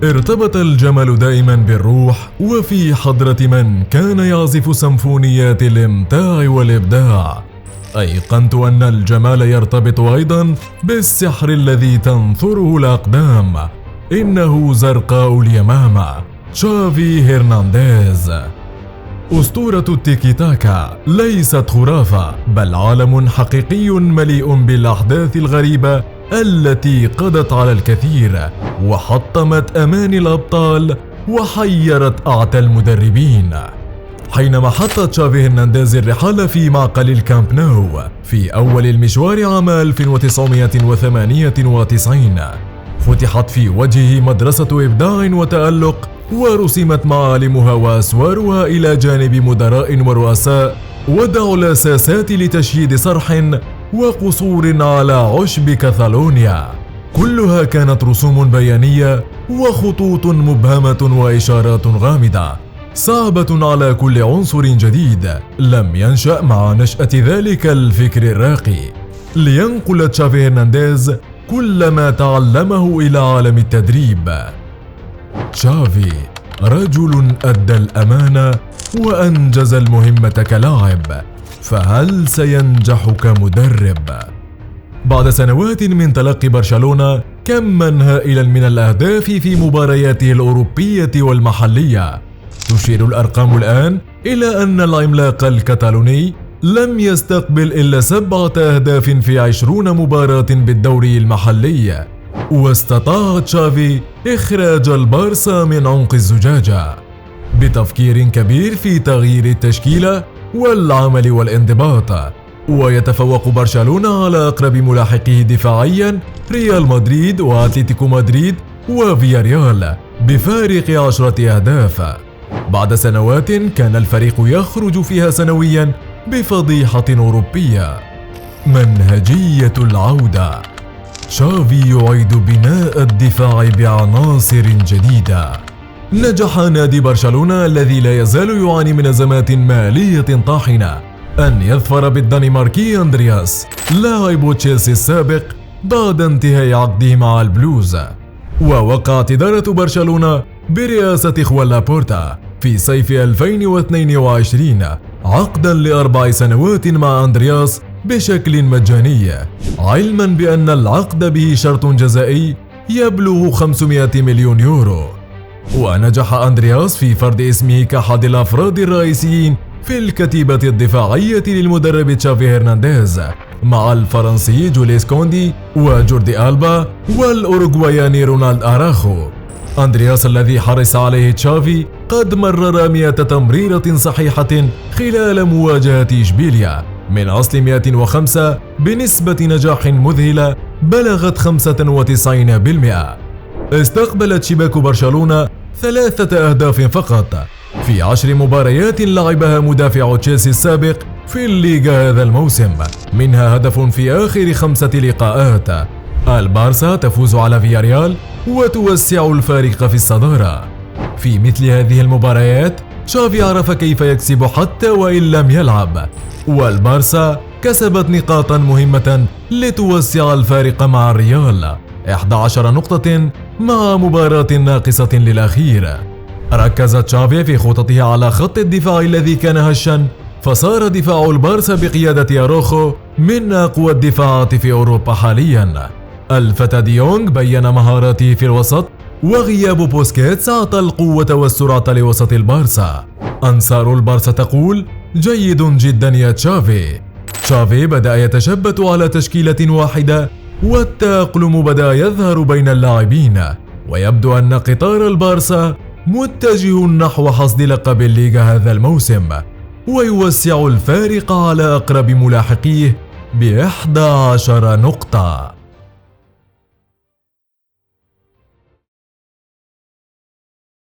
ارتبط الجمال دائما بالروح وفي حضرة من كان يعزف سيمفونيات الإمتاع والإبداع. أيقنت أن الجمال يرتبط أيضا بالسحر الذي تنثره الأقدام. إنه زرقاء اليمامة تشافي هرنانديز. أسطورة التيكي تاكا ليست خرافة، بل عالم حقيقي مليء بالأحداث الغريبة التي قضت على الكثير وحطمت أماني الأبطال وحيرت أعتى المدربين. حينما حط تشافي هرنانديز الرحال في معقل الكامب نو في أول المشوار عام 1998 فتحت في وجهه مدرسة إبداع وتألق، ورسمت معالمها وأسوارها إلى جانب مدراء ورؤساء وضعوا الأساسات لتشييد صرح وقصور على عشب كاتالونيا. كلها كانت رسوم بيانية وخطوط مبهمة وإشارات غامضة صعبة على كل عنصر جديد لم ينشأ مع نشأة ذلك الفكر الراقي، لينقل تشافي هرنانديز كل ما تعلمه إلى عالم التدريب. تشافي رجل أدى الأمانة وأنجز المهمة كلاعب، فهل سينجح كمدرب؟ بعد سنوات من تلقي برشلونة كماً هائلاً من الأهداف في مبارياته الأوروبية والمحلية، تشير الأرقام الآن إلى أن العملاق الكتالوني لم يستقبل إلا 7 أهداف في 20 مباراة بالدوري المحلي، واستطاع تشافي إخراج البارسا من عنق الزجاجة بتفكير كبير في تغيير التشكيلة والعمل والانضباط. ويتفوق برشلونة على أقرب ملاحقيه دفاعيا ريال مدريد وأتلتيكو مدريد وفياريال بفارق 10 أهداف، بعد سنوات كان الفريق يخرج فيها سنويا بفضيحة أوروبية. منهجية العودة. تشافي يعيد بناء الدفاع بعناصر جديدة. نجح نادي برشلونة الذي لا يزال يعاني من أزمات مالية طاحنة أن يظفر بالدنماركي أندرياس لاعب تشيلسي السابق بعد انتهاء عقده مع البلوز. ووقعت إدارة برشلونة برئاسة خوان لابورتا في صيف 2022 عقدا ل4 سنوات مع أندرياس بشكل مجاني، علما بأن العقد به شرط جزائي يبلغ 500 مليون يورو. ونجح أندرياس في فرض اسمه كأحد الأفراد الرئيسيين في الكتيبة الدفاعية للمدرب تشافي هرنانديز مع الفرنسي جوليس كوندي وجوردي ألبا والأوروغواياني رونالد أراخو. أندرياس الذي حرص عليه تشافي قد مرر 100 تمريرة صحيحة خلال مواجهة إشبيليا من أصل 105 بنسبة نجاح مذهلة بلغت 95%. استقبلت شباك برشلونة 3 أهداف فقط في 10 مباريات لعبها مدافع تشيلسي السابق في الليغا هذا الموسم، منها هدف في آخر 5 لقاءات. البارسا تفوز على فياريال وتوسع الفارق في الصدارة. في مثل هذه المباريات تشافي عرف كيف يكسب حتى وإن لم يلعب، والبارسا كسبت نقاطا مهمة لتوسع الفارق مع الريال 11 نقطة مع مباراة ناقصة للأخير. ركز تشافي في خططه على خط الدفاع الذي كان هشا، فصار دفاع البارسا بقيادة أروخو من أقوى الدفاعات في أوروبا حاليا. الفتى ديونغ بين مهاراته في الوسط، وغياب بوسكيتس أعطى القوة والسرعة لوسط البارسا. أنصار البارسا تقول جيد جدا يا تشافي. تشافي بدأ يتشبت على تشكيلة واحدة، والتأقلم بدأ يظهر بين اللاعبين، ويبدو أن قطار البارسا متجه نحو حصد لقب الليغا هذا الموسم، ويوسع الفارق على أقرب ملاحقيه ب11 نقطة.